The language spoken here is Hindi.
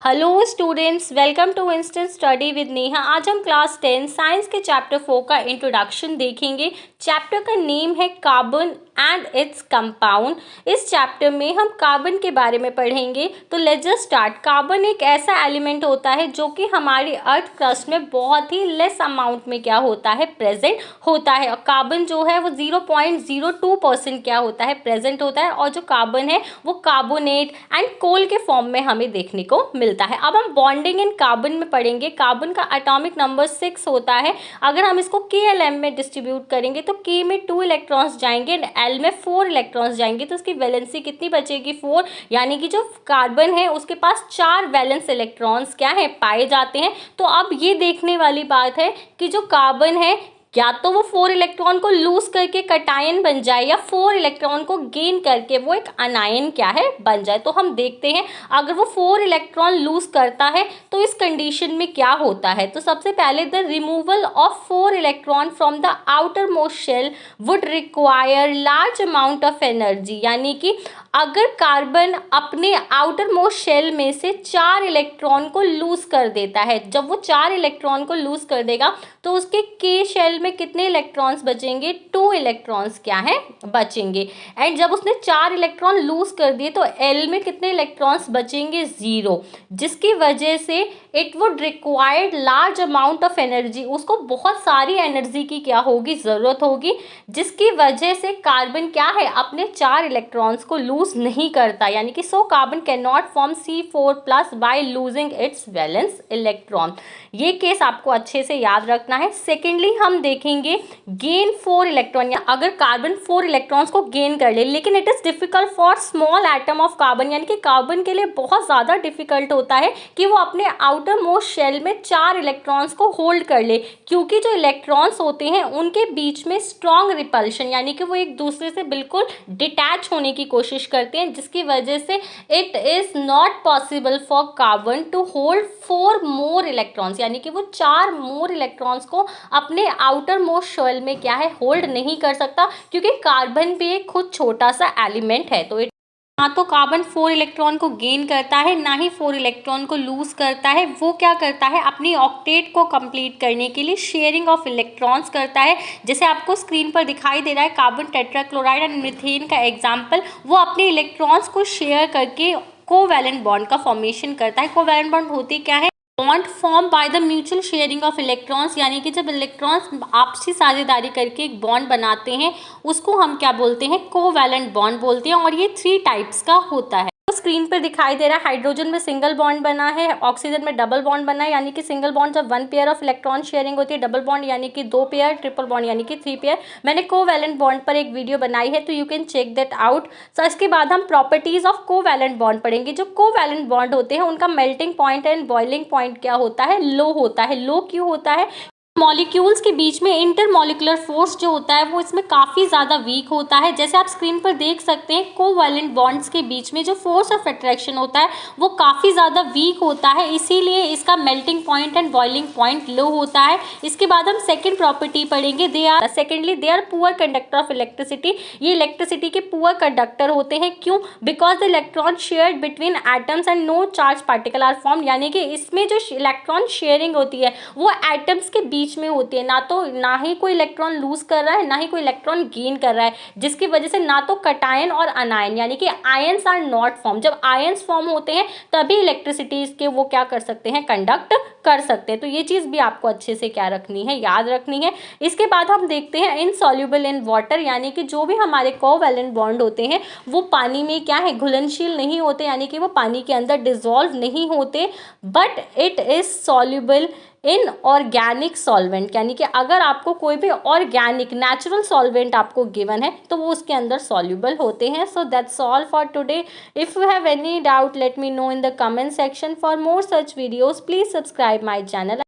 Hello students, welcome to instant study with Neha. आज हम क्लास 10 साइंस के चैप्टर 4 का इंट्रोडक्शन देखेंगे। चैप्टर का नेम है कार्बन एंड इट्स कंपाउंड। इस चैप्टर में हम कार्बन के बारे में पढ़ेंगे। तो लेट्स जस्ट स्टार्ट। कार्बन एक ऐसा एलिमेंट होता है जो कि हमारी अर्थ क्रस्ट में बहुत ही लेस अमाउंट में क्या होता है, प्रेजेंट होता है। और कार्बन जो है वो 0.02% क्या होता है, प्रेजेंट होता है। और जो कार्बन है वो कार्बोनेट एंड कोल के फॉर्म में हमें देखने को मिलता है। अब हम बॉन्डिंग इन कार्बन में पढ़ेंगे। कार्बन का एटॉमिक नंबर 6 होता है। अगर हम इसको KLM में डिस्ट्रीब्यूट करेंगे तो K में 2 इलेक्ट्रॉन्स जाएंगे एंड L में 4 इलेक्ट्रॉन्स जाएंगे। तो उसकी वैलेंसी कितनी बचेगी, 4। यानी कि जो कार्बन है उसके पास 4 वैलेंस इलेक्ट्रॉन्स क्या है, पाए जाते हैं। तो अब ये देखने वाली बात है कि जो कार्बन है या तो वो 4 इलेक्ट्रॉन को लूज करके कटायन बन जाए या 4 इलेक्ट्रॉन को गेन करके वो एक अनायन क्या है, बन जाए। तो हम देखते हैं अगर वो 4 इलेक्ट्रॉन लूज करता है तो इस कंडीशन में क्या होता है। तो सबसे पहले the removal of 4 electron from the outermost shell would require large amount of energy. यानी कि अगर कार्बन अपने आउटर मोस्ट शेल में से 4 इलेक्ट्रॉन को लूज कर देता है, जब वो 4 इलेक्ट्रॉन को लूज कर देगा तो उसके के शेल में कितने इलेक्ट्रॉन्स बचेंगे, 2 इलेक्ट्रॉन्स क्या है, बचेंगे। एंड जब उसने 4 इलेक्ट्रॉन लूज कर दिए तो एल में कितने इलेक्ट्रॉन्स बचेंगे, 0। जिसकी वजह से it would required large amount of energy, उसको बहुत सारी एनर्जी की क्या होगी, ज़रूरत होगी। जिसकी वजह से कार्बन क्या है, अपने 4 इलेक्ट्रॉन्स को लूज नहीं करता। यानी कि so carbon can not form C4+ by losing its valence electron. ये केस आपको अच्छे से याद रखना है। सेकेंडली हम देखेंगे गेन 4 इलेक्ट्रॉन। या अगर कार्बन 4 इलेक्ट्रॉन्स को गेन कर ले लेकिन it is difficult for small atom of carbon, यानी कि कार्बन के लिए बहुत ज़्यादा डिफिकल्ट होता है कि वो अपने आउटर मोस्ट शेल में 4 इलेक्ट्रॉन्स को होल्ड कर ले, क्योंकि जो इलेक्ट्रॉन्स होते हैं उनके बीच में स्ट्रॉन्ग रिपल्शन, यानी कि वो एक दूसरे से बिल्कुल डिटैच होने की कोशिश करते हैं। जिसकी वजह से it is not possible for carbon to hold 4 more electrons, यानी कि वो 4 मोर इलेक्ट्रॉन्स को अपने आउटर मोस्ट शेल में क्या है, होल्ड नहीं कर सकता, क्योंकि कार्बन भी एक खुद छोटा सा एलिमेंट है। तो ना तो कार्बन 4 इलेक्ट्रॉन को गेन करता है, ना ही 4 इलेक्ट्रॉन को लूज करता है। वो क्या करता है, अपनी ऑक्टेट को कंप्लीट करने के लिए शेयरिंग ऑफ इलेक्ट्रॉन्स करता है। जैसे आपको स्क्रीन पर दिखाई दे रहा है कार्बन टेट्राक्लोराइड एंड मीथेन का एग्जाम्पल। वो अपने इलेक्ट्रॉन्स को शेयर करके कोवैलेंट बॉन्ड का फॉर्मेशन करता है। कोवैलेंट बॉन्ड होती क्या है, bond form by the mutual sharing of electrons. यानी कि जब इलेक्ट्रॉन्स आपसी साझेदारी करके एक बॉन्ड बनाते हैं उसको हम क्या बोलते हैं, कोवैलेंट बॉन्ड बोलते हैं। और ये 3 टाइप्स का होता है। तो स्क्रीन पर दिखाई दे रहा है हाइड्रोजन में सिंगल बॉन्ड बना है, ऑक्सीजन में डबल बॉन्ड बना है। यानी कि सिंगल बॉन्ड जब 1 पेयर ऑफ इलेक्ट्रॉन शेयरिंग होती है, डबल बॉन्ड यानी कि 2 पेयर, ट्रिपल बॉन्ड यानी कि 3 पेयर। मैंने कोवैलेंट बॉन्ड पर एक वीडियो बनाई है, तो you can check that out. So इसके बाद हम प्रॉपर्टीज ऑफ कोवैलेंट बॉन्ड पढ़ेंगे। जो कोवैलेंट बॉन्ड होते हैं उनका melting point and boiling point क्या होता है, लो होता है। लो क्यों होता है, मॉलिक्यूल्स के बीच में इंटरमॉलिक्यूलर फोर्स जो होता है वो इसमें काफ़ी ज़्यादा वीक होता है। जैसे आप स्क्रीन पर देख सकते हैं कोवैलेंट बॉन्ड्स के बीच में जो फोर्स ऑफ अट्रैक्शन होता है वो काफ़ी ज़्यादा वीक होता है, इसीलिए इसका melting point and boiling point low होता है। इसके बाद हम सेकेंड प्रॉपर्टी पढ़ेंगे, they are poor conductor of electricity. ये इलेक्ट्रिसिटी के पुअर कंडक्टर होते हैं। क्यों, because the electron shared between atoms and no charge particle are form. यानी कि इसमें जो इलेक्ट्रॉन शेयरिंग होती है वो एटम्स के बीच में होती है, ना ही कोई इलेक्ट्रॉन लूज कर रहा है, ना ही कोई इलेक्ट्रॉन गेन कर रहा है। जिसकी वजह से ना तो कटायन और अनायन यानी कि आयंस आर नॉट फॉर्म। जब आयंस फॉर्म होते हैं तभी इलेक्ट्रिसिटी इसके वो क्या कर सकते हैं, कंडक्ट कर सकते हैं। तो ये चीज़ भी आपको अच्छे से क्या रखनी है, याद रखनी है। इसके बाद हम देखते हैं इनसॉल्युबल इन वाटर, यानी कि जो भी हमारे कोवैलेंट बॉन्ड होते हैं वो पानी में क्या है, घुलनशील नहीं होते, यानी कि वो पानी के अंदर डिसॉल्व नहीं होते, but it is soluble in organic solvent. यानी कि अगर आपको कोई भी ऑर्गेनिक नेचुरल सॉल्वेंट आपको गिवन है तो वो उसके अंदर सॉल्युबल होते हैं। So that's all for today. If you have any doubt let me know in the comment section. For more such videos please subscribe my channel.